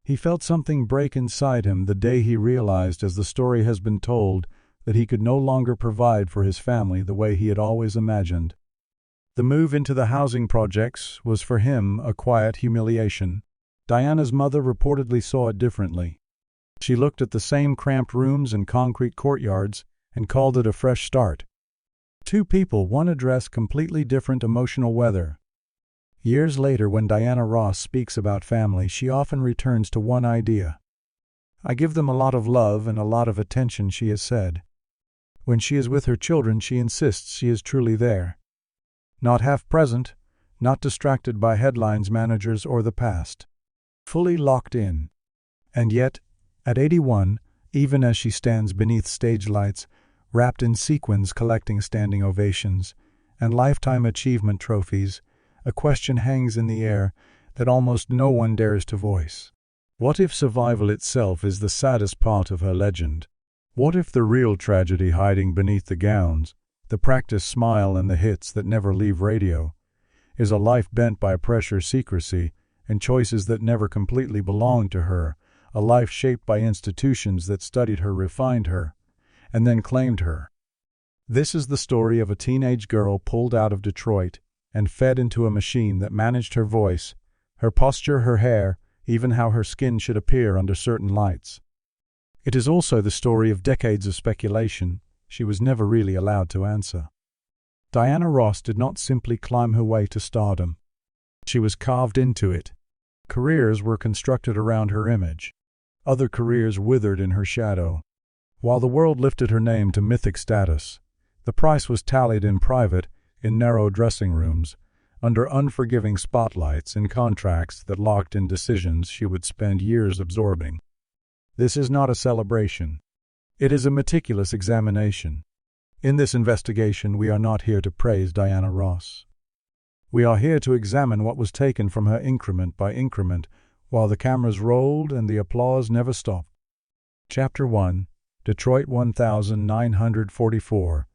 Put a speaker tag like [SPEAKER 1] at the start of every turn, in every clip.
[SPEAKER 1] He felt something break inside him the day he realized, as the story has been told, that he could no longer provide for his family the way he had always imagined. The move into the housing projects was for him a quiet humiliation. Diana's mother reportedly saw it differently. She looked at the same cramped rooms and concrete courtyards and called it a fresh start. Two people, one addressed completely different emotional weather. Years later, when Diana Ross speaks about family, she often returns to one idea. "I give them a lot of love and a lot of attention," she has said. When she is with her children, she insists she is truly there. Not half present, not distracted by headlines, managers, or the past. Fully locked in. And yet, at 81, even as she stands beneath stage lights, wrapped in sequins collecting standing ovations and lifetime achievement trophies, a question hangs in the air that almost no one dares to voice. What if survival itself is the saddest part of her legend? What if the real tragedy hiding beneath the gowns, the practiced smile and the hits that never leave radio, is a life bent by pressure, secrecy, and choices that never completely belonged to her, a life shaped by institutions that studied her, refined her, and then claimed her? This is the story of a teenage girl pulled out of Detroit and fed into a machine that managed her voice, her posture, her hair, even how her skin should appear under certain lights. It is also the story of decades of speculation she was never really allowed to answer. Diana Ross did not simply climb her way to stardom. She was carved into it. Careers were constructed around her image. Other careers withered in her shadow. While the world lifted her name to mythic status, the price was tallied in private, in narrow dressing rooms, under unforgiving spotlights, in contracts that locked in decisions she would spend years absorbing. This is not a celebration. It is a meticulous examination. In this investigation, we are not here to praise Diana Ross. We are here to examine what was taken from her increment by increment, while the cameras rolled and the applause never stopped. Chapter 1. Detroit 1944,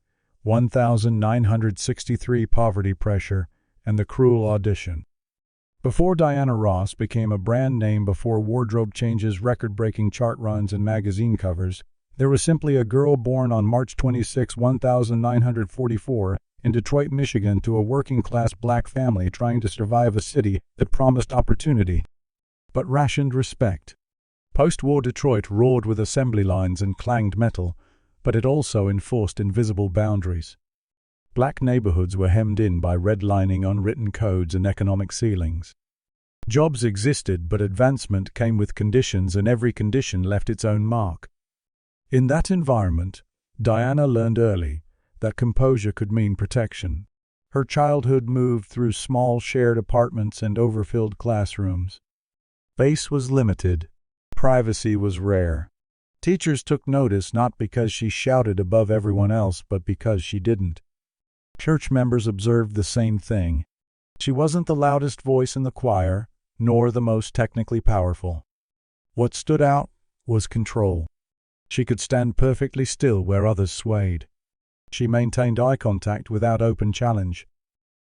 [SPEAKER 1] 1963 Poverty Pressure, and the Cruel Audition. Before Diana Ross became a brand name, before wardrobe changes, record-breaking chart runs, and magazine covers, there was simply a girl born on March 26, 1944, in Detroit, Michigan, to a working-class black family trying to survive a city that promised opportunity, but rationed respect. Post-war Detroit roared with assembly lines and clanged metal, but it also enforced invisible boundaries. Black neighborhoods were hemmed in by redlining, unwritten codes, and economic ceilings. Jobs existed, but advancement came with conditions, and every condition left its own mark. In that environment, Diana learned early that composure could mean protection. Her childhood moved through small shared apartments and overfilled classrooms. Space was limited. Privacy was rare. Teachers took notice not because she shouted above everyone else, but because she didn't. Church members observed the same thing. She wasn't the loudest voice in the choir, nor the most technically powerful. What stood out was control. She could stand perfectly still where others swayed. She maintained eye contact without open challenge.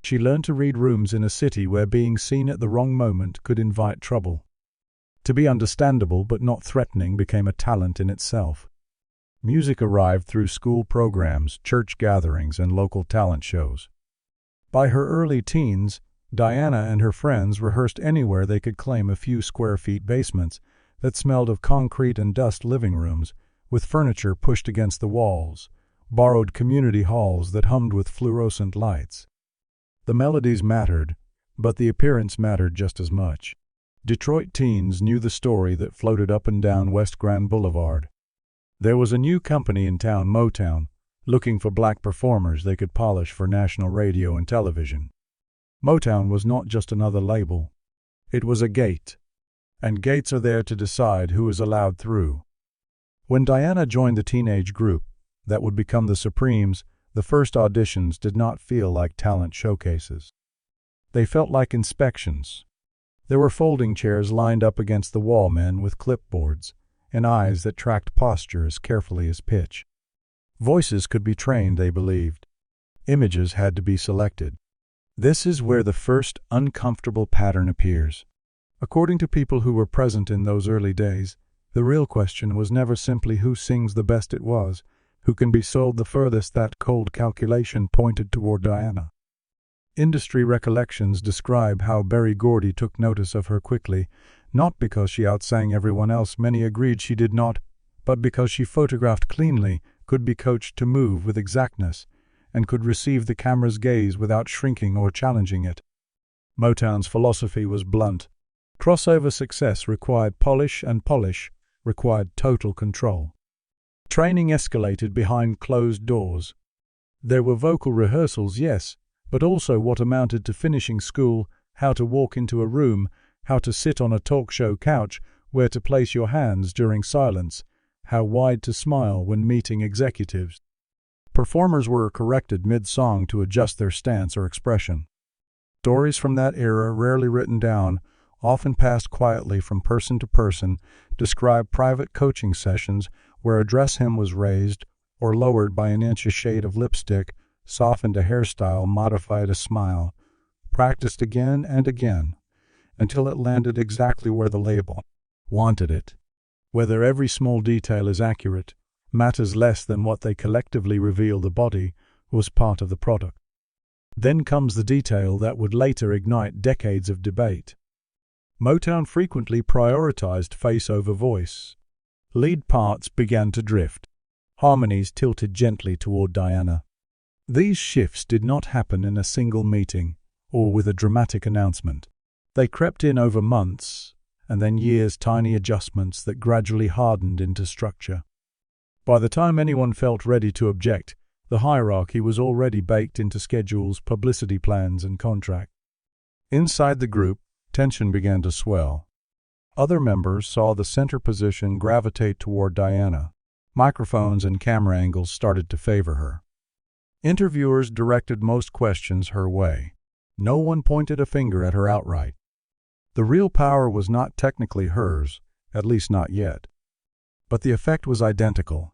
[SPEAKER 1] She learned to read rooms in a city where being seen at the wrong moment could invite trouble. To be understandable but not threatening became a talent in itself. Music arrived through school programs, church gatherings, and local talent shows. By her early teens, Diana and her friends rehearsed anywhere they could claim a few square feet basements that smelled of concrete and dust, living rooms with furniture pushed against the walls, borrowed community halls that hummed with fluorescent lights. The melodies mattered, but the appearance mattered just as much. Detroit teens knew the story that floated up and down West Grand Boulevard. There was a new company in town, Motown, looking for black performers they could polish for national radio and television. Motown was not just another label. It was a gate. And gates are there to decide who is allowed through. When Diana joined the teenage group that would become the Supremes, the first auditions did not feel like talent showcases. They felt like inspections. There were folding chairs lined up against the wall, men with clipboards, and eyes that tracked posture as carefully as pitch. Voices could be trained, they believed. Images had to be selected. This is where the first uncomfortable pattern appears. According to people who were present in those early days, the real question was never simply who sings the best, it was, who can be sold the furthest. That cold calculation pointed toward Diana. Industry recollections describe how Berry Gordy took notice of her quickly, not because she outsang everyone else, many agreed she did not, but because she photographed cleanly, could be coached to move with exactness, and could receive the camera's gaze without shrinking or challenging it. Motown's philosophy was blunt. Crossover success required polish, and polish required total control. Training escalated behind closed doors. There were vocal rehearsals, yes, but also what amounted to finishing school, how to walk into a room, how to sit on a talk show couch, where to place your hands during silence, how wide to smile when meeting executives. Performers were corrected mid-song to adjust their stance or expression. Stories from that era, rarely written down, often passed quietly from person to person, describe private coaching sessions where a dress hem was raised or lowered by an inch, a shade of lipstick, softened a hairstyle, modified a smile, practiced again and again, until it landed exactly where the label wanted it. Whether every small detail is accurate matters less than what they collectively reveal. The body was part of the product. Then comes the detail that would later ignite decades of debate. Motown frequently prioritized face over voice. Lead parts began to drift. Harmonies tilted gently toward Diana. These shifts did not happen in a single meeting or with a dramatic announcement. They crept in over months and then years, tiny adjustments that gradually hardened into structure. By the time anyone felt ready to object, the hierarchy was already baked into schedules, publicity plans, and contracts. Inside the group, tension began to swell. Other members saw the center position gravitate toward Diana. Microphones and camera angles started to favor her. Interviewers directed most questions her way. No one pointed a finger at her outright. The real power was not technically hers, at least not yet. But the effect was identical.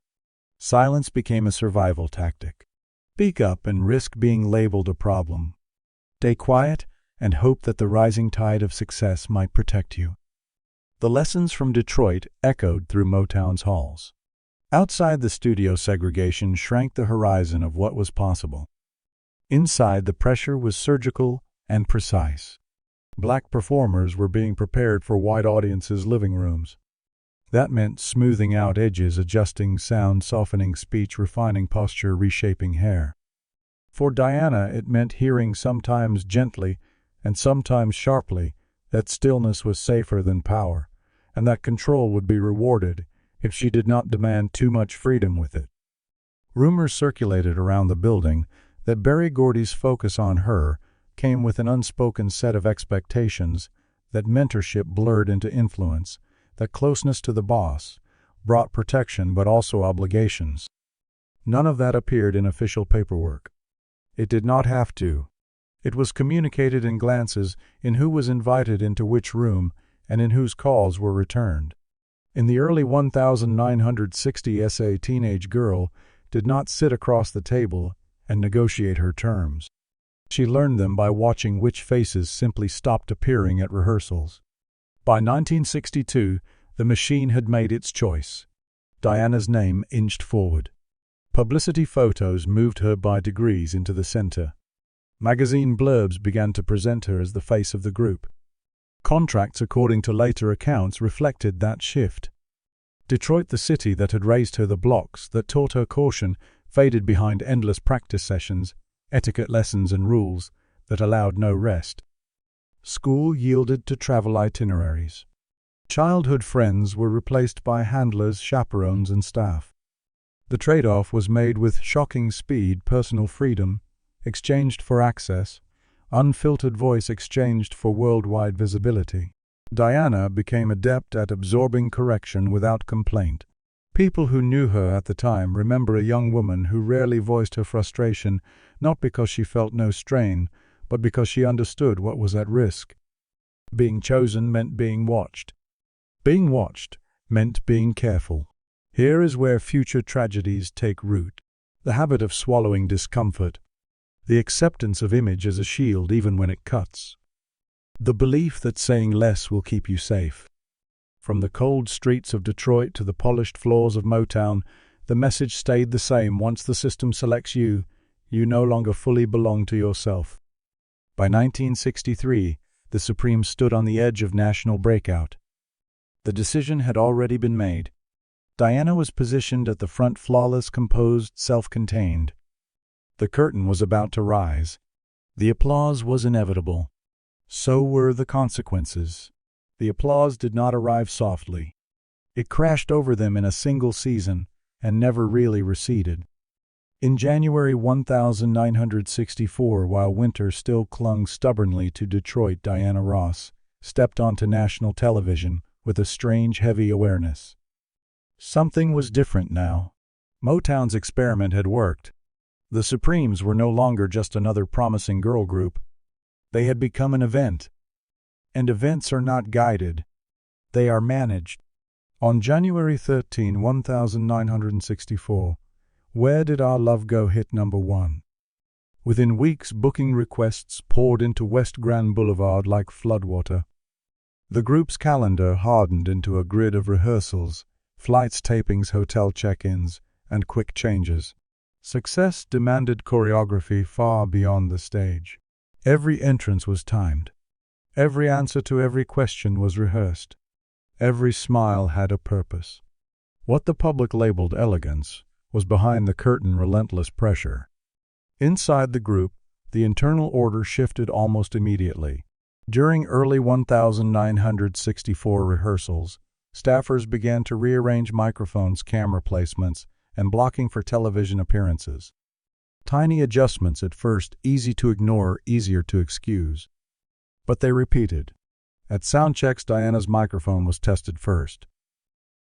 [SPEAKER 1] Silence became a survival tactic. Speak up and risk being labeled a problem. Stay quiet and hope that the rising tide of success might protect you. The lessons from Detroit echoed through Motown's halls. Outside the studio, segregation shrank the horizon of what was possible. Inside, the pressure was surgical and precise. Black performers were being prepared for white audiences' living rooms. That meant smoothing out edges, adjusting sound, softening speech, refining posture, reshaping hair. For Diana, it meant hearing sometimes gently and sometimes sharply that stillness was safer than power, and that control would be rewarded if she did not demand too much freedom with it. Rumors circulated around the building that Berry Gordy's focus on her came with an unspoken set of expectations, that mentorship blurred into influence, that closeness to the boss brought protection but also obligations. None of that appeared in official paperwork. It did not have to. It was communicated in glances, in who was invited into which room, and in whose calls were returned. In the early 1960s, a teenage girl did not sit across the table and negotiate her terms. She learned them by watching which faces simply stopped appearing at rehearsals. By 1962, the machine had made its choice. Diana's name inched forward. Publicity photos moved her by degrees into the center. Magazine blurbs began to present her as the face of the group. Contracts, according to later accounts, reflected that shift. Detroit, the city that had raised her, the blocks that taught her caution, faded behind endless practice sessions, etiquette lessons, and rules that allowed no rest. School yielded to travel itineraries. Childhood friends were replaced by handlers, chaperones, and staff. The trade-off was made with shocking speed, personal freedom exchanged for access, unfiltered voice exchanged for worldwide visibility. Diana became adept at absorbing correction without complaint. People who knew her at the time remember a young woman who rarely voiced her frustration, not because she felt no strain, but because she understood what was at risk. Being chosen meant being watched. Being watched meant being careful. Here is where future tragedies take root. The habit of swallowing discomfort. The acceptance of image as a shield even when it cuts. The belief that saying less will keep you safe. From the cold streets of Detroit to the polished floors of Motown, the message stayed the same: once the system selects you, you no longer fully belong to yourself. By 1963, the Supremes stood on the edge of national breakout. The decision had already been made. Diana was positioned at the front, flawless, composed, self-contained. The curtain was about to rise. The applause was inevitable. So were the consequences. The applause did not arrive softly. It crashed over them in a single season and never really receded. In January 1964, while winter still clung stubbornly to Detroit, Diana Ross stepped onto national television with a strange, heavy awareness. Something was different now. Motown's experiment had worked. The Supremes were no longer just another promising girl group. They had become an event. And events are not guided. They are managed. On January 13, 1964, Where Did Our Love Go hit #1. Within weeks, booking requests poured into West Grand Boulevard like floodwater. The group's calendar hardened into a grid of rehearsals, flights, tapings, hotel check-ins, and quick changes. Success demanded choreography far beyond the stage. Every entrance was timed. Every answer to every question was rehearsed. Every smile had a purpose. What the public labeled elegance was behind the curtain relentless pressure. Inside the group, the internal order shifted almost immediately. During early 1964 rehearsals, staffers began to rearrange microphones, camera placements, and blocking for television appearances. Tiny adjustments at first, easy to ignore, easier to excuse. But they repeated. At sound checks, Diana's microphone was tested first.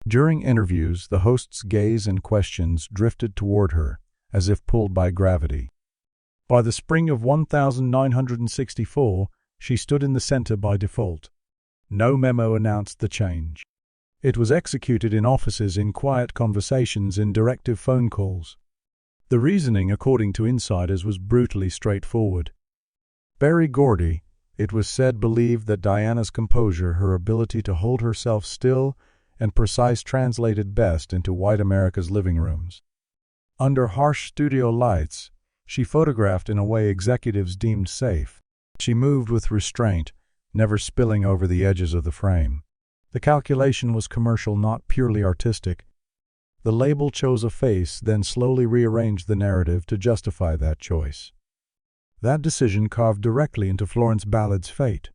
[SPEAKER 1] During interviews, the host's gaze and questions drifted toward her, as if pulled by gravity. By the spring of 1964, she stood in the center by default. No memo announced the change. It was executed in offices, in quiet conversations, in directive phone calls. The reasoning, according to insiders, was brutally straightforward. Berry Gordy, it was said, believed that Diana's composure, her ability to hold herself still and precise, translated best into white America's living rooms. Under harsh studio lights, she photographed in a way executives deemed safe. She moved with restraint, never spilling over the edges of the frame. The calculation was commercial, not purely artistic. The label chose a face, then slowly rearranged the narrative to justify that choice. That decision carved directly into Florence Ballard's fate.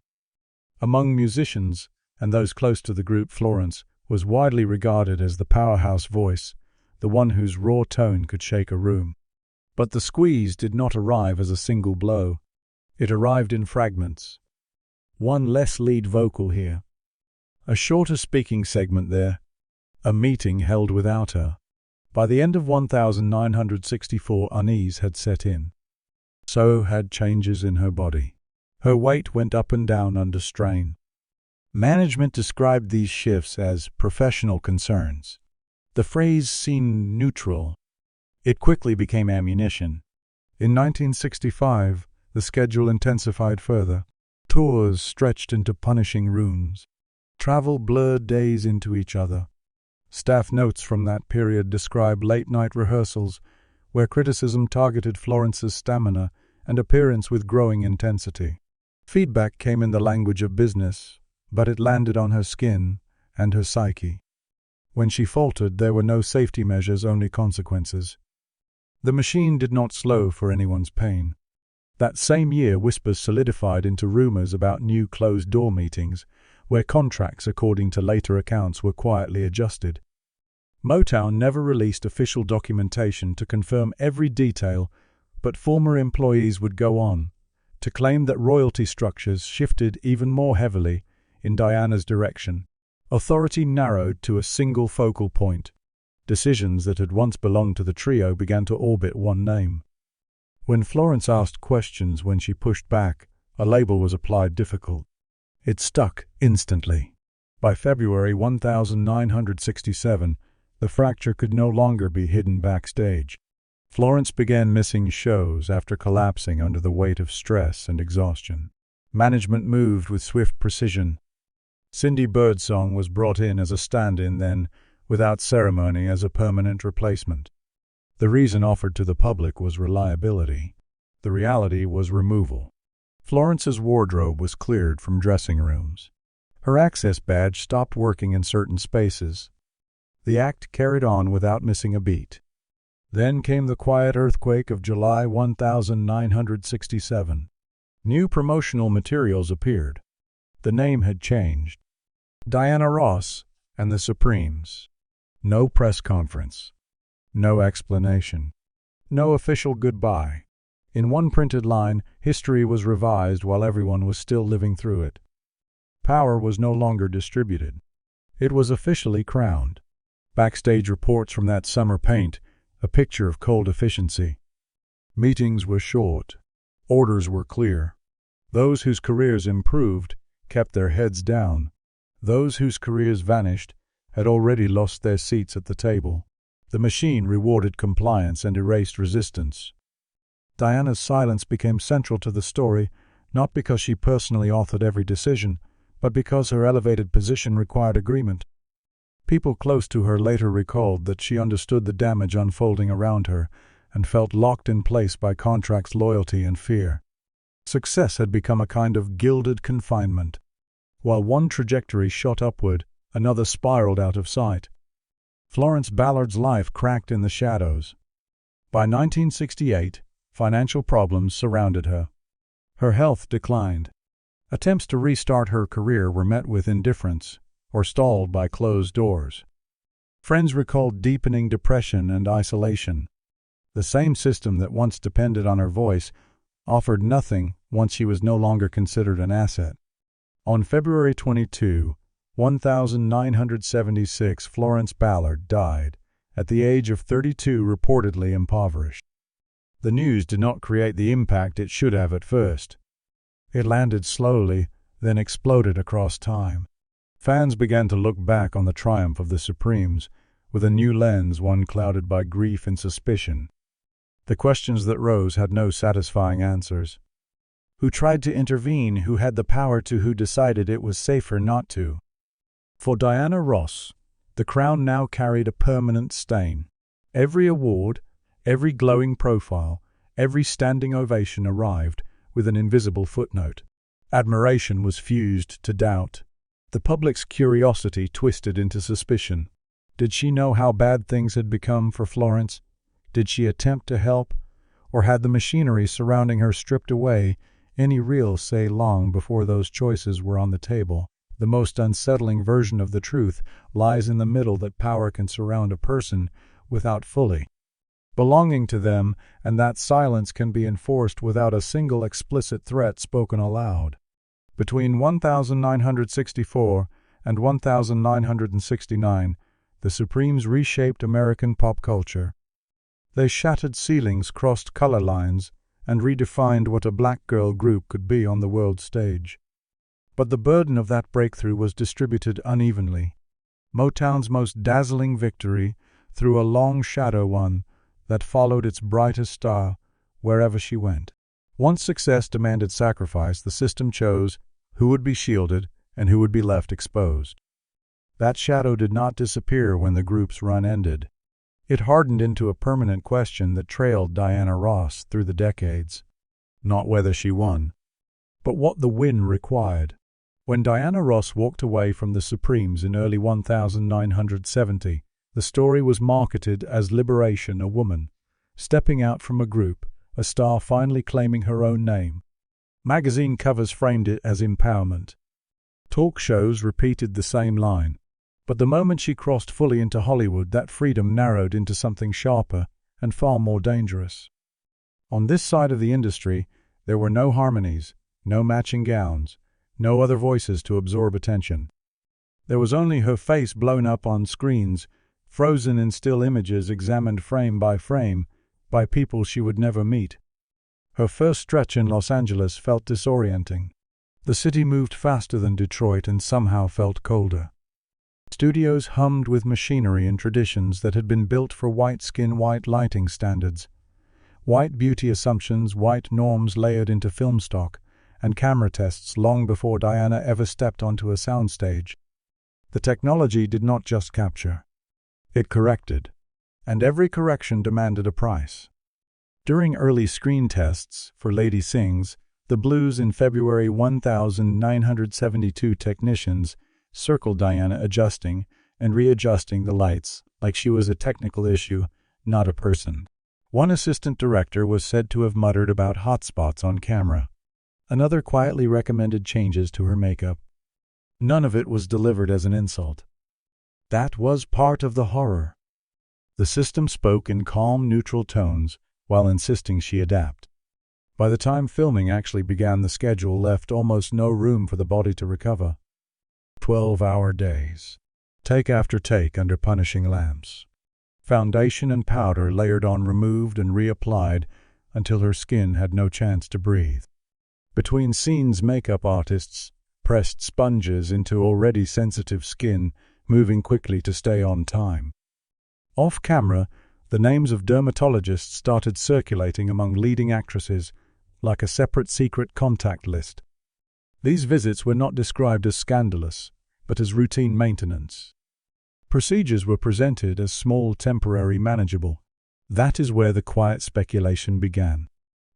[SPEAKER 1] Among musicians, and those close to the group, Florence was widely regarded as the powerhouse voice, the one whose raw tone could shake a room. But the squeeze did not arrive as a single blow. It arrived in fragments. One less lead vocal here. A shorter speaking segment there. A meeting held without her. By the end of 1964, unease had set in. So had changes in her body. Her weight went up and down under strain. Management described these shifts as professional concerns. The phrase seemed neutral. It quickly became ammunition. In 1965, the schedule intensified further. Tours stretched into punishing rooms. Travel blurred days into each other. Staff notes from that period describe late-night rehearsals where criticism targeted Florence's stamina and appearance with growing intensity. Feedback came in the language of business, but it landed on her skin and her psyche. When she faltered, there were no safety measures, only consequences. The machine did not slow for anyone's pain. That same year, whispers solidified into rumors about new closed-door meetings, where contracts, according to later accounts, were quietly adjusted. Motown never released official documentation to confirm every detail, but former employees would go on to claim that royalty structures shifted even more heavily in Diana's direction. Authority narrowed to a single focal point. Decisions that had once belonged to the trio began to orbit one name. When Florence asked questions, when she pushed back, a label was applied: difficult. It stuck instantly. By February 1967, the fracture could no longer be hidden backstage. Florence began missing shows after collapsing under the weight of stress and exhaustion. Management moved with swift precision. Cindy Birdsong was brought in as a stand-in then, without ceremony, as a permanent replacement. The reason offered to the public was reliability. The reality was removal. Florence's wardrobe was cleared from dressing rooms. Her access badge stopped working in certain spaces. The act carried on without missing a beat. Then came the quiet earthquake of July 1967. New promotional materials appeared. The name had changed. Diana Ross and the Supremes. No press conference. No explanation. No official goodbye. In one printed line, history was revised while everyone was still living through it. Power was no longer distributed. It was officially crowned. Backstage reports from that summer paint a picture of cold efficiency. Meetings were short. Orders were clear. Those whose careers improved kept their heads down. Those whose careers vanished had already lost their seats at the table. The machine rewarded compliance and erased resistance. Diana's silence became central to the story, not because she personally authored every decision, but because her elevated position required agreement. People close to her later recalled that she understood the damage unfolding around her and felt locked in place by contracts, loyalty, and fear. Success had become a kind of gilded confinement. While one trajectory shot upward, another spiraled out of sight. Florence Ballard's life cracked in the shadows. By 1968, financial problems surrounded her. Her health declined. Attempts to restart her career were met with indifference or stalled by closed doors. Friends recalled deepening depression and isolation. The same system that once depended on her voice offered nothing once she was no longer considered an asset. On February 22, 1976, Florence Ballard died, at the age of 32, reportedly impoverished. The news did not create the impact it should have at first. It landed slowly, then exploded across time. Fans began to look back on the triumph of the Supremes with a new lens, one clouded by grief and suspicion. The questions that rose had no satisfying answers. Who tried to intervene? Who had the power to? Who decided it was safer not to? For Diana Ross, the crown now carried a permanent stain. Every award, every glowing profile, every standing ovation arrived with an invisible footnote. Admiration was fused to doubt. The public's curiosity twisted into suspicion. Did she know how bad things had become for Florence? Did she attempt to help? Or had the machinery surrounding her stripped away any real say long before those choices were on the table? The most unsettling version of the truth lies in the middle, that power can surround a person without fully belonging to them, and that silence can be enforced without a single explicit threat spoken aloud. Between 1964 and 1969, the Supremes reshaped American pop culture. They shattered ceilings, crossed color lines, and redefined what a black girl group could be on the world stage. But the burden of that breakthrough was distributed unevenly. Motown's most dazzling victory threw a long shadow one that followed its brightest star wherever she went. Once success demanded sacrifice, the system chose who would be shielded and who would be left exposed. That shadow did not disappear when the group's run ended. It hardened into a permanent question that trailed Diana Ross through the decades. Not whether she won, but what the win required. When Diana Ross walked away from the Supremes in early 1970, the story was marketed as liberation, a woman stepping out from a group, a star finally claiming her own name. Magazine covers framed it as empowerment. Talk shows repeated the same line. But the moment she crossed fully into Hollywood, that freedom narrowed into something sharper and far more dangerous. On this side of the industry, there were no harmonies, no matching gowns, no other voices to absorb attention. There was only her face blown up on screens, frozen in still images examined frame by people she would never meet. Her first stretch in Los Angeles felt disorienting. The city moved faster than Detroit and somehow felt colder. Studios hummed with machinery and traditions that had been built for white skin, white lighting standards, white beauty assumptions, white norms layered into film stock, and camera tests long before Diana ever stepped onto a soundstage. The technology did not just capture. It corrected. And every correction demanded a price. During early screen tests for Lady Sings, The Blues in February 1972, technicians circled Diana adjusting and readjusting the lights like she was a technical issue, not a person. One assistant director was said to have muttered about hotspots on camera. Another quietly recommended changes to her makeup. None of it was delivered as an insult. That was part of the horror. The system spoke in calm, neutral tones while insisting she adapt. By the time filming actually began, the schedule left almost no room for the body to recover. 12-hour days. Take after take under punishing lamps. Foundation and powder layered on, removed and reapplied until her skin had no chance to breathe. Between scenes, makeup artists pressed sponges into already sensitive skin, moving quickly to stay on time. Off camera, the names of dermatologists started circulating among leading actresses like a separate secret contact list. These visits were not described as scandalous, but as routine maintenance. Procedures were presented as small, temporary, manageable. That is where the quiet speculation began.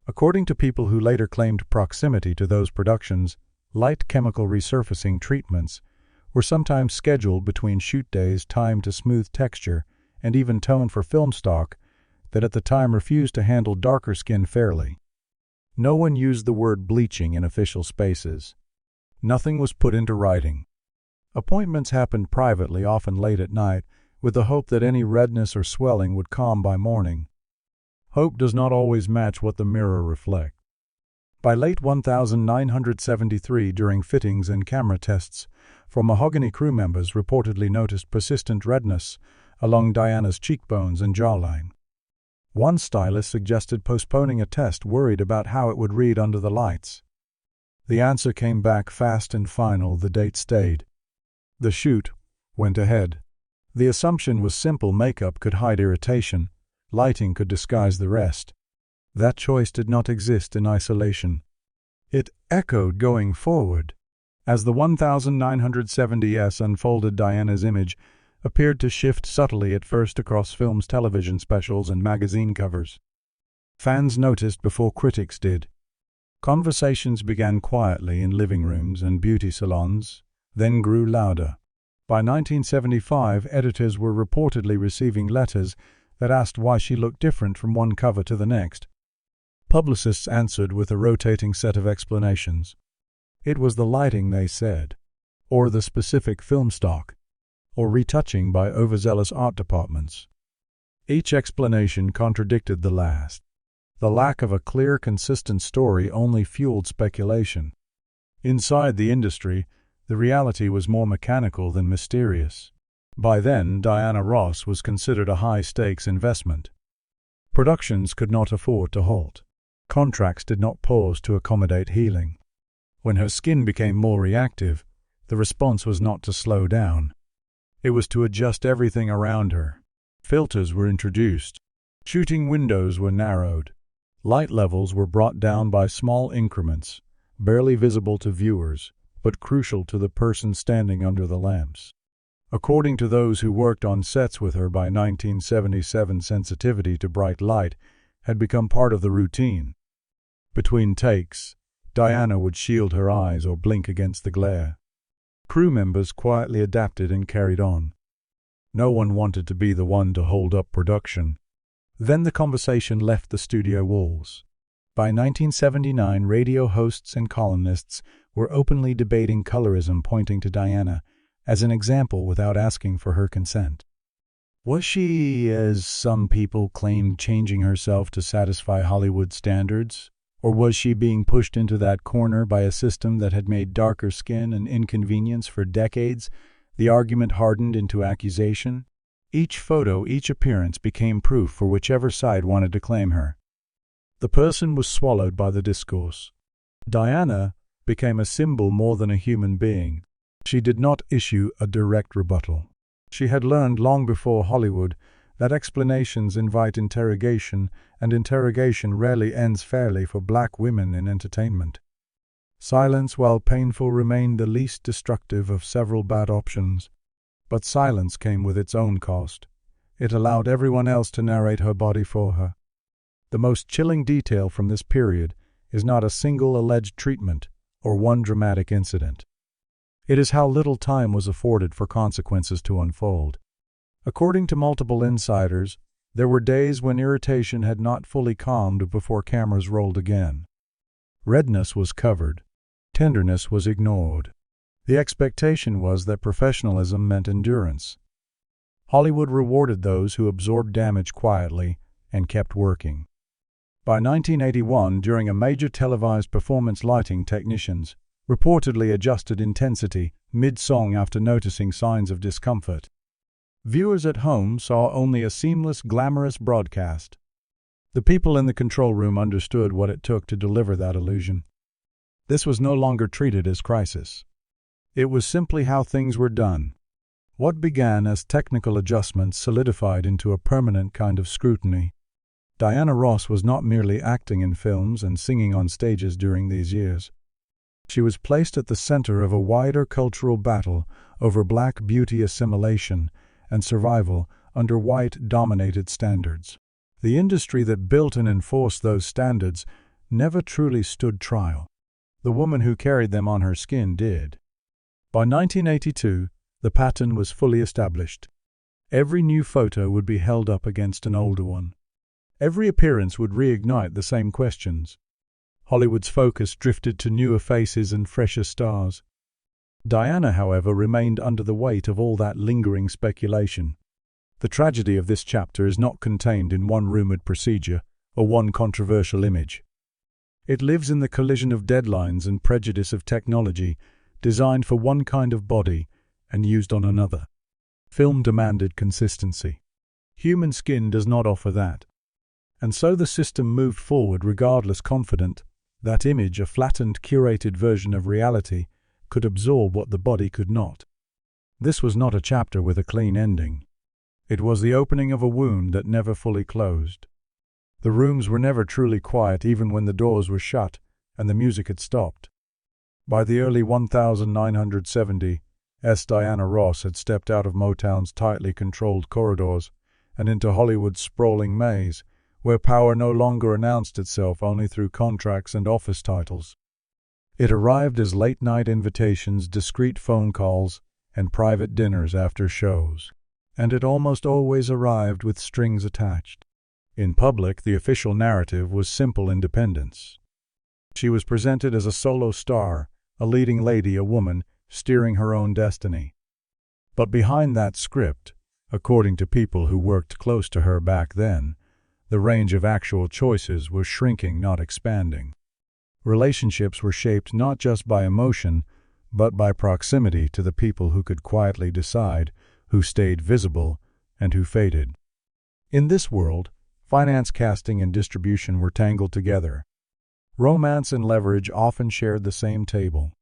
[SPEAKER 1] According to people who later claimed proximity to those productions, light chemical resurfacing treatments were sometimes scheduled between shoot days, timed to smooth texture and even tone for film stock that at the time refused to handle darker skin fairly. No one used the word bleaching in official spaces. Nothing was put into writing. Appointments happened privately, often late at night, with the hope that any redness or swelling would calm by morning. Hope does not always match what the mirror reflects. By late 1973, during fittings and camera tests, for mahogany crew members reportedly noticed persistent redness along Diana's cheekbones and jawline. One stylist suggested postponing a test, worried about how it would read under the lights. The answer came back fast and final. The date stayed. The shoot went ahead. The assumption was simple: makeup could hide irritation, lighting could disguise the rest. That choice did not exist in isolation. It echoed going forward. As the 1970s unfolded, Diana's image appeared to shift subtly, at first across films, television specials, and magazine covers. Fans noticed before critics did. Conversations began quietly in living rooms and beauty salons, then grew louder. By 1975, editors were reportedly receiving letters that asked why she looked different from one cover to the next. Publicists answered with a rotating set of explanations. It was the lighting, they said, or the specific film stock, or retouching by overzealous art departments. Each explanation contradicted the last. The lack of a clear, consistent story only fueled speculation. Inside the industry, the reality was more mechanical than mysterious. By then, Diana Ross was considered a high-stakes investment. Productions could not afford to halt. Contracts did not pause to accommodate healing. When her skin became more reactive, the response was not to slow down. It was to adjust everything around her. Filters were introduced. Shooting windows were narrowed. Light levels were brought down by small increments, barely visible to viewers, but crucial to the person standing under the lamps. According to those who worked on sets with her by 1977, sensitivity to bright light had become part of the routine. Between takes, Diana would shield her eyes or blink against the glare. Crew members quietly adapted and carried on. No one wanted to be the one to hold up production. Then the conversation left the studio walls. By 1979, radio hosts and columnists were openly debating colorism, pointing to Diana as an example without asking for her consent. Was she, as some people claimed, changing herself to satisfy Hollywood standards? Or was she being pushed into that corner by a system that had made darker skin an inconvenience for decades? The argument hardened into accusation. Each photo, each appearance became proof for whichever side wanted to claim her. The person was swallowed by the discourse. Diana became a symbol more than a human being. She did not issue a direct rebuttal. She had learned long before Hollywood that explanations invite interrogation, and interrogation rarely ends fairly for black women in entertainment. Silence, while painful, remained the least destructive of several bad options. But silence came with its own cost. It allowed everyone else to narrate her body for her. The most chilling detail from this period is not a single alleged treatment or one dramatic incident. It is how little time was afforded for consequences to unfold. According to multiple insiders, there were days when irritation had not fully calmed before cameras rolled again. Redness was covered. Tenderness was ignored. The expectation was that professionalism meant endurance. Hollywood rewarded those who absorbed damage quietly and kept working. By 1981, during a major televised performance, lighting technicians reportedly adjusted intensity mid-song after noticing signs of discomfort. Viewers at home saw only a seamless, glamorous broadcast. The people in the control room understood what it took to deliver that illusion. This was no longer treated as crisis. It was simply how things were done. What began as technical adjustments solidified into a permanent kind of scrutiny. Diana Ross was not merely acting in films and singing on stages during these years. She was placed at the center of a wider cultural battle over black beauty assimilation and survival under white-dominated standards. The industry that built and enforced those standards never truly stood trial. The woman who carried them on her skin did. By 1982, the pattern was fully established. Every new photo would be held up against an older one. Every appearance would reignite the same questions. Hollywood's focus drifted to newer faces and fresher stars. Diana, however, remained under the weight of all that lingering speculation. The tragedy of this chapter is not contained in one rumored procedure or one controversial image. It lives in the collision of deadlines and prejudice of technology designed for one kind of body and used on another. Film demanded consistency. Human skin does not offer that. And so the system moved forward regardless, confident that image, a flattened, curated version of reality, could absorb what the body could not. This was not a chapter with a clean ending. It was the opening of a wound that never fully closed. The rooms were never truly quiet, even when the doors were shut and the music had stopped. By the early 1970s, Diana Ross had stepped out of Motown's tightly controlled corridors and into Hollywood's sprawling maze, where power no longer announced itself only through contracts and office titles. It arrived as late-night invitations, discreet phone calls, and private dinners after shows. And it almost always arrived with strings attached. In public, the official narrative was simple independence. She was presented as a solo star, a leading lady, a woman steering her own destiny. But behind that script, according to people who worked close to her back then, the range of actual choices was shrinking, not expanding. Relationships were shaped not just by emotion, but by proximity to the people who could quietly decide who stayed visible and who faded. In this world, finance, casting, and distribution were tangled together. Romance and leverage often shared the same table.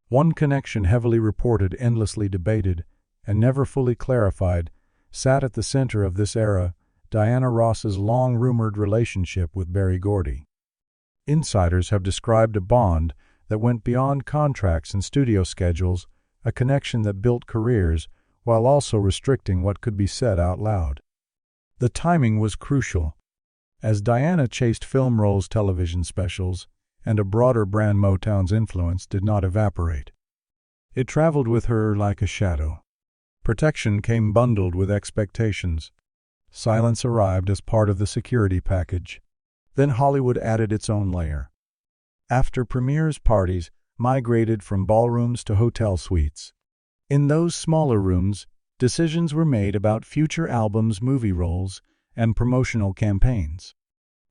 [SPEAKER 1] One connection, heavily reported, endlessly debated, and never fully clarified, sat at the center of this era: Diana Ross's long-rumored relationship with Berry Gordy. Insiders have described a bond that went beyond contracts and studio schedules, a connection that built careers while also restricting what could be said out loud. The timing was crucial. As Diana chased film roles, television specials, and a broader brand, Motown's influence did not evaporate. It traveled with her like a shadow. Protection came bundled with expectations. Silence arrived as part of the security package. Then Hollywood added its own layer. After premieres, parties migrated from ballrooms to hotel suites. In those smaller rooms, decisions were made about future albums, movie roles, and promotional campaigns.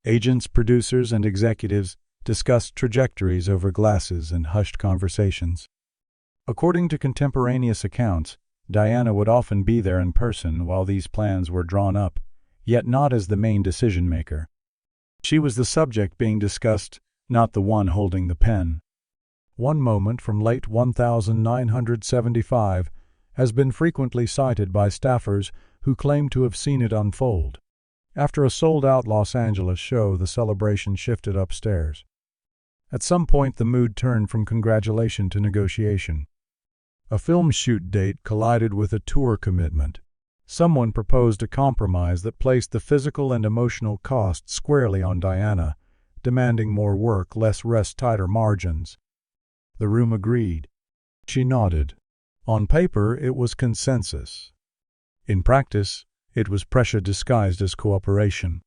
[SPEAKER 1] Agents, producers, and executives discussed trajectories over glasses and hushed conversations. According to contemporaneous accounts, Diana would often be there in person while these plans were drawn up, yet not as the main decision-maker. She was the subject being discussed, not the one holding the pen. One moment from late 1975 has been frequently cited by staffers who claim to have seen it unfold. After a sold-out Los Angeles show, the celebration shifted upstairs. At some point, the mood turned from congratulation to negotiation. A film shoot date collided with a tour commitment. Someone proposed a compromise that placed the physical and emotional costs squarely on Diana, demanding more work, less rest, tighter margins. The room agreed. She nodded. On paper, it was consensus. In practice, it was pressure disguised as cooperation.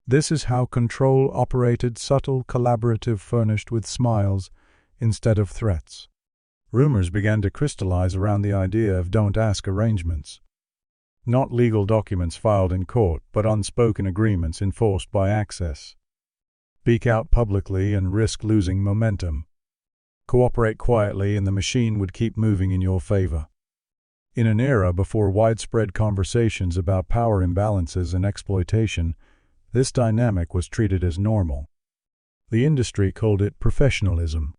[SPEAKER 1] This is how control operated: subtle, collaborative, furnished with smiles instead of threats. Rumors began to crystallize around the idea of don't-ask arrangements. Not legal documents filed in court, but unspoken agreements enforced by access. Speak out publicly and risk losing momentum. Cooperate quietly and the machine would keep moving in your favor. In an era before widespread conversations about power imbalances and exploitation, this dynamic was treated as normal. The industry called it professionalism.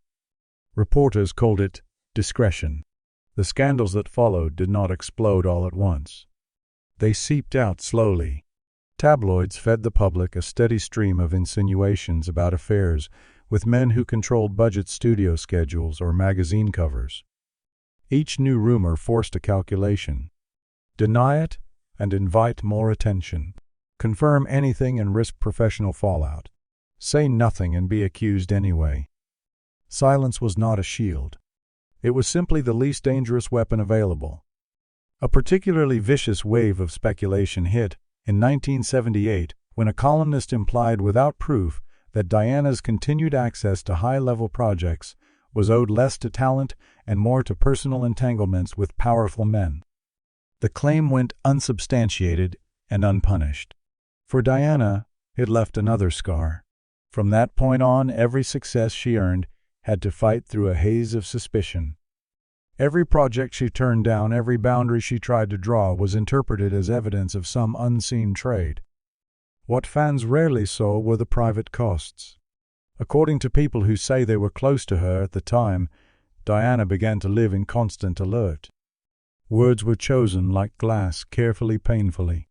[SPEAKER 1] Reporters called it discretion. The scandals that followed did not explode all at once. They seeped out slowly. Tabloids fed the public a steady stream of insinuations about affairs with men who controlled budget studio schedules or magazine covers. Each new rumor forced a calculation. Deny it and invite more attention. Confirm anything and risk professional fallout. Say nothing and be accused anyway. Silence was not a shield. It was simply the least dangerous weapon available. A particularly vicious wave of speculation hit in 1978 when a columnist implied without proof that Diana's continued access to high-level projects was owed less to talent and more to personal entanglements with powerful men. The claim went unsubstantiated and unpunished. For Diana, it left another scar. From that point on, every success she earned had to fight through a haze of suspicion. Every project she turned down, every boundary she tried to draw was interpreted as evidence of some unseen trade. What fans rarely saw were the private costs. According to people who say they were close to her at the time, Diana began to live in constant alert. Words were chosen like glass, carefully, painfully.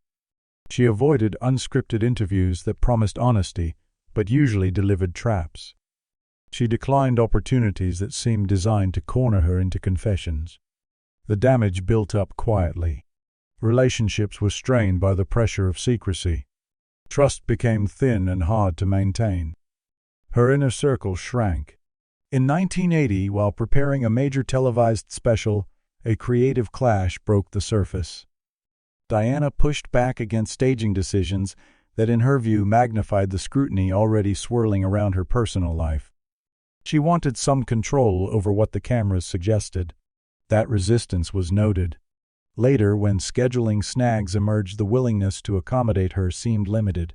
[SPEAKER 1] She avoided unscripted interviews that promised honesty, but usually delivered traps. She declined opportunities that seemed designed to corner her into confessions. The damage built up quietly. Relationships were strained by the pressure of secrecy. Trust became thin and hard to maintain. Her inner circle shrank. In 1980, while preparing a major televised special, a creative clash broke the surface. Diana pushed back against staging decisions that, in her view, magnified the scrutiny already swirling around her personal life. She wanted some control over what the cameras suggested. That resistance was noted. Later, when scheduling snags emerged, the willingness to accommodate her seemed limited.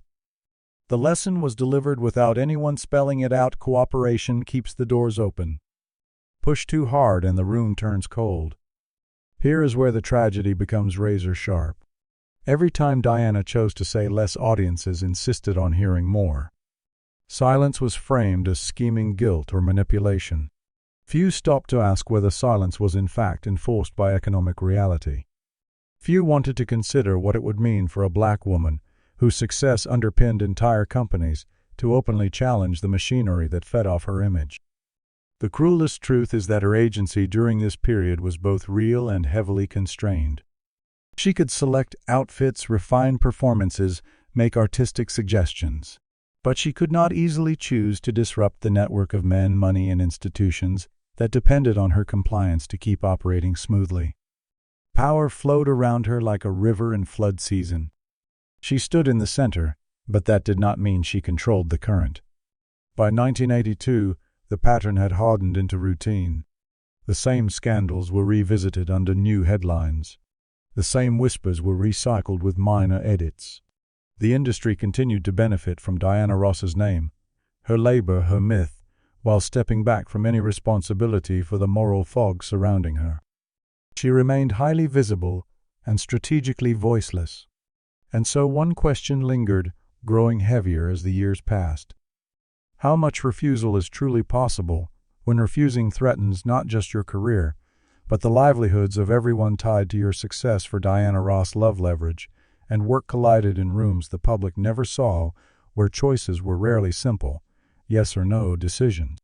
[SPEAKER 1] The lesson was delivered without anyone spelling it out: cooperation keeps the doors open. Push too hard and the room turns cold. Here is where the tragedy becomes razor sharp. Every time Diana chose to say less, audiences insisted on hearing more. Silence was framed as scheming, guilt, or manipulation. Few stopped to ask whether silence was in fact enforced by economic reality. Few wanted to consider what it would mean for a black woman, whose success underpinned entire companies, to openly challenge the machinery that fed off her image. The cruelest truth is that her agency during this period was both real and heavily constrained. She could select outfits, refine performances, make artistic suggestions. But she could not easily choose to disrupt the network of men, money, and institutions that depended on her compliance to keep operating smoothly. Power flowed around her like a river in flood season. She stood in the center, but that did not mean she controlled the current. By 1982, the pattern had hardened into routine. The same scandals were revisited under new headlines. The same whispers were recycled with minor edits. The industry continued to benefit from Diana Ross's name, her labor, her myth, while stepping back from any responsibility for the moral fog surrounding her. She remained highly visible and strategically voiceless. And so one question lingered, growing heavier as the years passed. How much refusal is truly possible when refusing threatens not just your career, but the livelihoods of everyone tied to your success? For Diana Ross, love leverage and work collided in rooms the public never saw, where choices were rarely simple, yes or no decisions.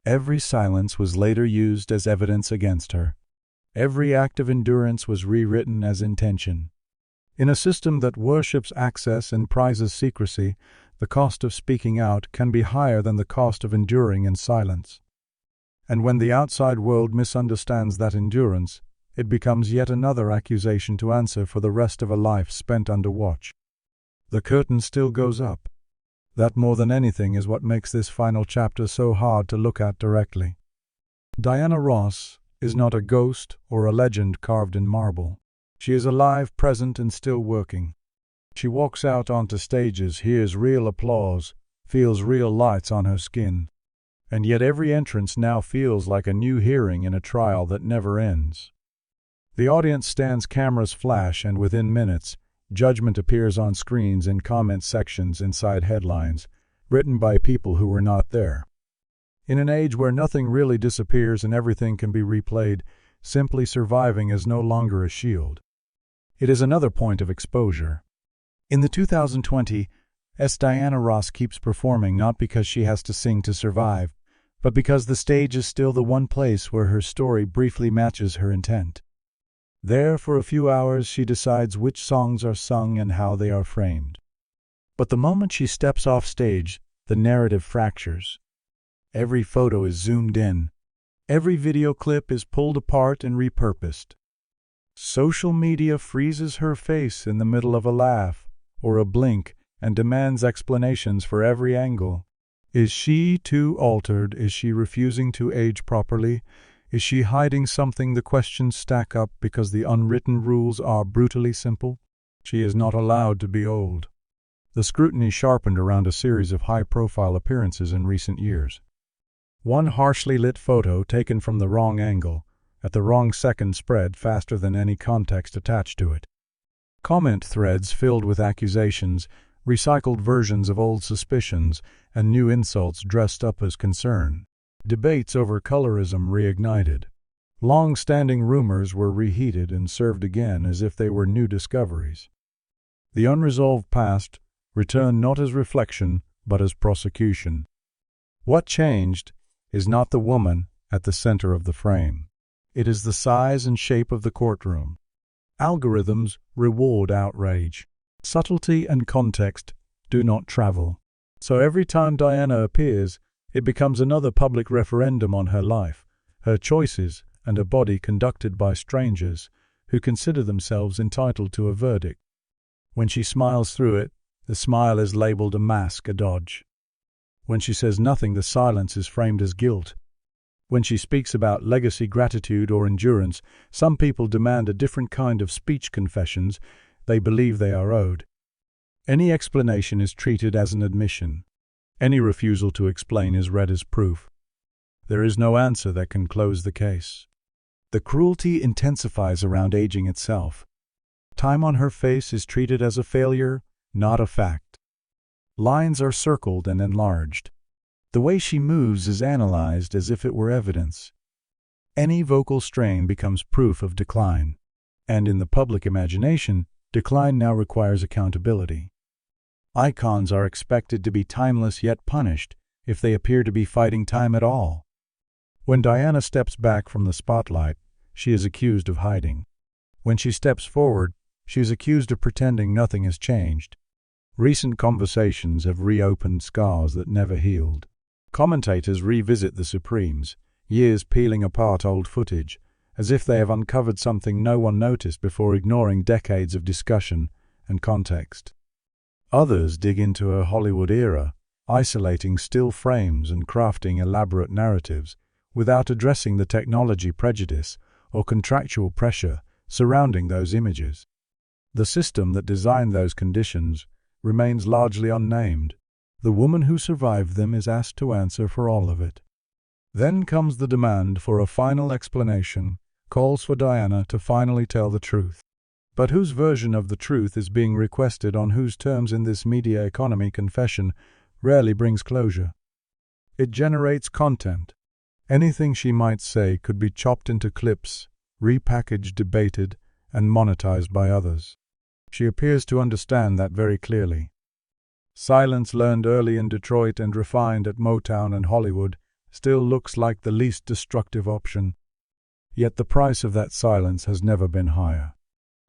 [SPEAKER 1] Every silence was later used as evidence against her. Every act of endurance was rewritten as intention. In a system that worships access and prizes secrecy, the cost of speaking out can be higher than the cost of enduring in silence. And when the outside world misunderstands that endurance, it becomes yet another accusation to answer for the rest of a life spent under watch. The curtain still goes up. That more than anything is what makes this final chapter so hard to look at directly. Diana Ross is not a ghost or a legend carved in marble. She is alive, present, and still working. She walks out onto stages, hears real applause, feels real lights on her skin. And yet every entrance now feels like a new hearing in a trial that never ends. The audience stands, cameras flash, and within minutes, judgment appears on screens in comment sections inside headlines, written by people who were not there. In an age where nothing really disappears and everything can be replayed, simply surviving is no longer a shield. It is another point of exposure. In the 2020s, Diana Ross keeps performing not because she has to sing to survive, but because the stage is still the one place where her story briefly matches her intent. There, for a few hours, she decides which songs are sung and how they are framed. But the moment she steps off stage, the narrative fractures. Every photo is zoomed in. Every video clip is pulled apart and repurposed. Social media freezes her face in the middle of a laugh or a blink and demands explanations for every angle. Is she too altered? Is she refusing to age properly? Is she hiding something? The questions stack up because the unwritten rules are brutally simple. She is not allowed to be old. The scrutiny sharpened around a series of high-profile appearances in recent years. One harshly lit photo taken from the wrong angle, at the wrong second, spread faster than any context attached to it. Comment threads filled with accusations, recycled versions of old suspicions, and new insults dressed up as concern. Debates over colorism reignited. Long-standing rumors were reheated and served again as if they were new discoveries. The unresolved past returned not as reflection, but as prosecution. What changed is not the woman at the center of the frame. It is the size and shape of the courtroom. Algorithms reward outrage. Subtlety and context do not travel. So every time Diana appears, it becomes another public referendum on her life, her choices, and a body conducted by strangers who consider themselves entitled to a verdict. When she smiles through it, the smile is labeled a mask, a dodge. When she says nothing, the silence is framed as guilt. When she speaks about legacy, gratitude, or endurance, some people demand a different kind of speech confessions they believe they are owed. Any explanation is treated as an admission. Any refusal to explain is read as proof. There is no answer that can close the case. The cruelty intensifies around aging itself. Time on her face is treated as a failure, not a fact. Lines are circled and enlarged. The way she moves is analyzed as if it were evidence. Any vocal strain becomes proof of decline. And in the public imagination, decline now requires accountability. Icons are expected to be timeless yet punished if they appear to be fighting time at all. When Diana steps back from the spotlight, she is accused of hiding. When she steps forward, she is accused of pretending nothing has changed. Recent conversations have reopened scars that never healed. Commentators revisit the Supremes, years peeling apart old footage, as if they have uncovered something no one noticed before, ignoring decades of discussion and context. Others dig into her Hollywood era, isolating still frames and crafting elaborate narratives, without addressing the technology prejudice or contractual pressure surrounding those images. The system that designed those conditions remains largely unnamed. The woman who survived them is asked to answer for all of it. Then comes the demand for a final explanation, calls for Diana to finally tell the truth. But whose version of the truth is being requested on whose terms in this media economy? Confession rarely brings closure. It generates content. Anything she might say could be chopped into clips, repackaged, debated, and monetized by others. She appears to understand that very clearly. Silence, learned early in Detroit and refined at Motown and Hollywood, still looks like the least destructive option. Yet the price of that silence has never been higher.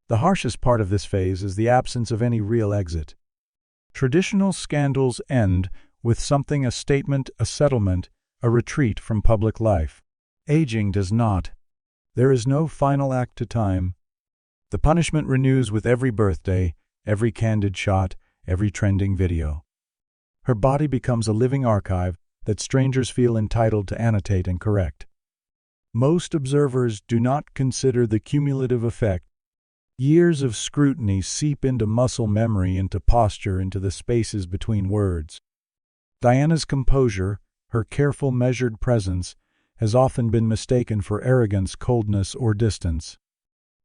[SPEAKER 1] The harshest part of this phase is the absence of any real exit. Traditional scandals end with something: a statement, a settlement, a retreat from public life. Aging does not. There is no final act to time. The punishment renews with every birthday, every candid shot, every trending video. Her body becomes a living archive that strangers feel entitled to annotate and correct. Most observers do not consider the cumulative effect. Years of scrutiny seep into muscle memory, into posture, into the spaces between words. Diana's composure, her careful, measured presence, has often been mistaken for arrogance, coldness, or distance.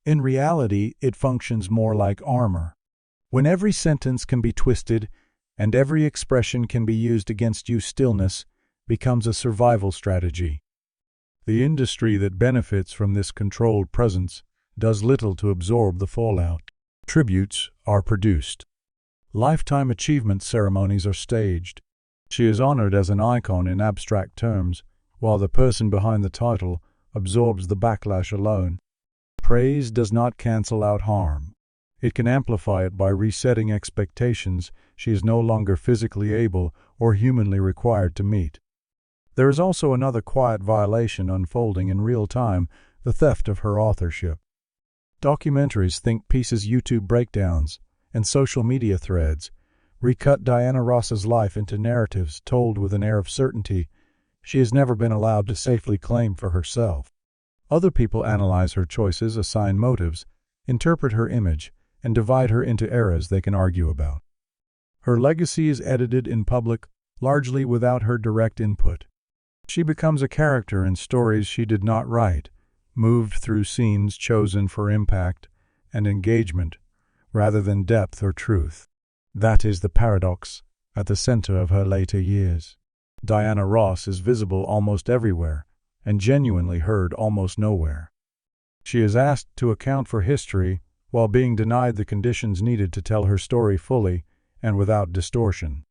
[SPEAKER 1] In reality, it functions more like armor. When every sentence can be twisted and every expression can be used against you, stillness becomes a survival strategy. The industry that benefits from this controlled presence does little to absorb the fallout. Tributes are produced. Lifetime achievement ceremonies are staged. She is honored as an icon in abstract terms, while the person behind the title absorbs the backlash alone. Praise does not cancel out harm. It can amplify it by resetting expectations she is no longer physically able or humanly required to meet. There is also another quiet violation unfolding in real time: the theft of her authorship. Documentaries, think pieces, YouTube breakdowns, and social media threads recut Diana Ross's life into narratives told with an air of certainty she has never been allowed to safely claim for herself. Other people analyze her choices, assign motives, interpret her image, and divide her into eras they can argue about. Her legacy is edited in public, largely without her direct input. She becomes a character in stories she did not write, moved through scenes chosen for impact and engagement, rather than depth or truth. That is the paradox at the center of her later years. Diana Ross is visible almost everywhere, and genuinely heard almost nowhere. She is asked to account for history while being denied the conditions needed to tell her story fully and without distortion.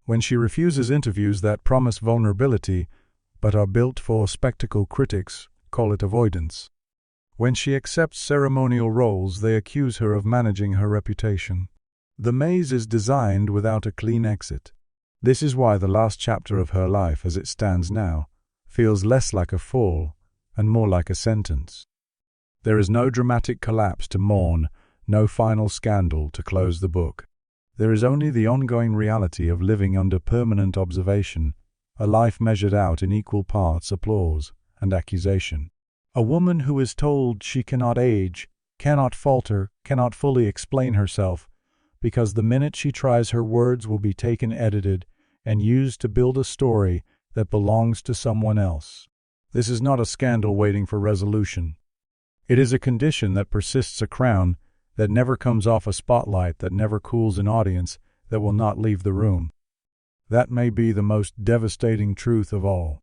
[SPEAKER 1] When she refuses interviews that promise vulnerability but are built for spectacle, critics call it avoidance. When she accepts ceremonial roles, they accuse her of managing her reputation. The maze is designed without a clean exit. This is why the last chapter of her life, as it stands now, feels less like a fall and more like a sentence. There is no dramatic collapse to mourn, no final scandal to close the book. There is only the ongoing reality of living under permanent observation, a life measured out in equal parts applause and accusation. A woman who is told she cannot age, cannot falter, cannot fully explain herself, because the minute she tries, her words will be taken, edited, and used to build a story that belongs to someone else. This is not a scandal waiting for resolution. It is a condition that persists, a crown that never comes off, a spotlight that never cools, an audience that will not leave the room. That may be the most devastating truth of all.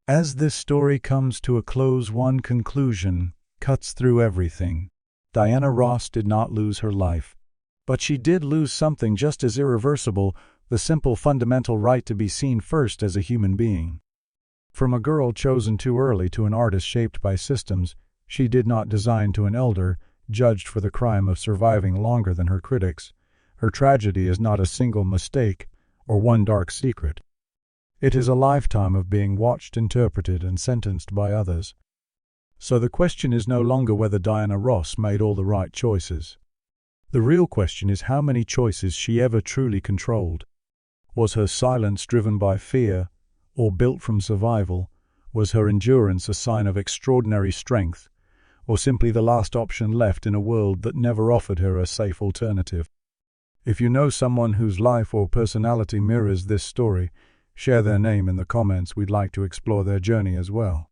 [SPEAKER 1] As this story comes to a close, one conclusion cuts through everything. Diana Ross did not lose her life, but she did lose something just as irreversible: the simple, fundamental right to be seen first as a human being. From a girl chosen too early to an artist shaped by systems she did not design, to an elder judged for the crime of surviving longer than her critics, her tragedy is not a single mistake or one dark secret. It is a lifetime of being watched, interpreted, and sentenced by others. So the question is no longer whether Diana Ross made all the right choices. The real question is how many choices she ever truly controlled. Was her silence driven by fear or built from survival? Was her endurance a sign of extraordinary strength, or simply the last option left in a world that never offered her a safe alternative? If you know someone whose life or personality mirrors this story, share their name in the comments. We'd like to explore their journey as well.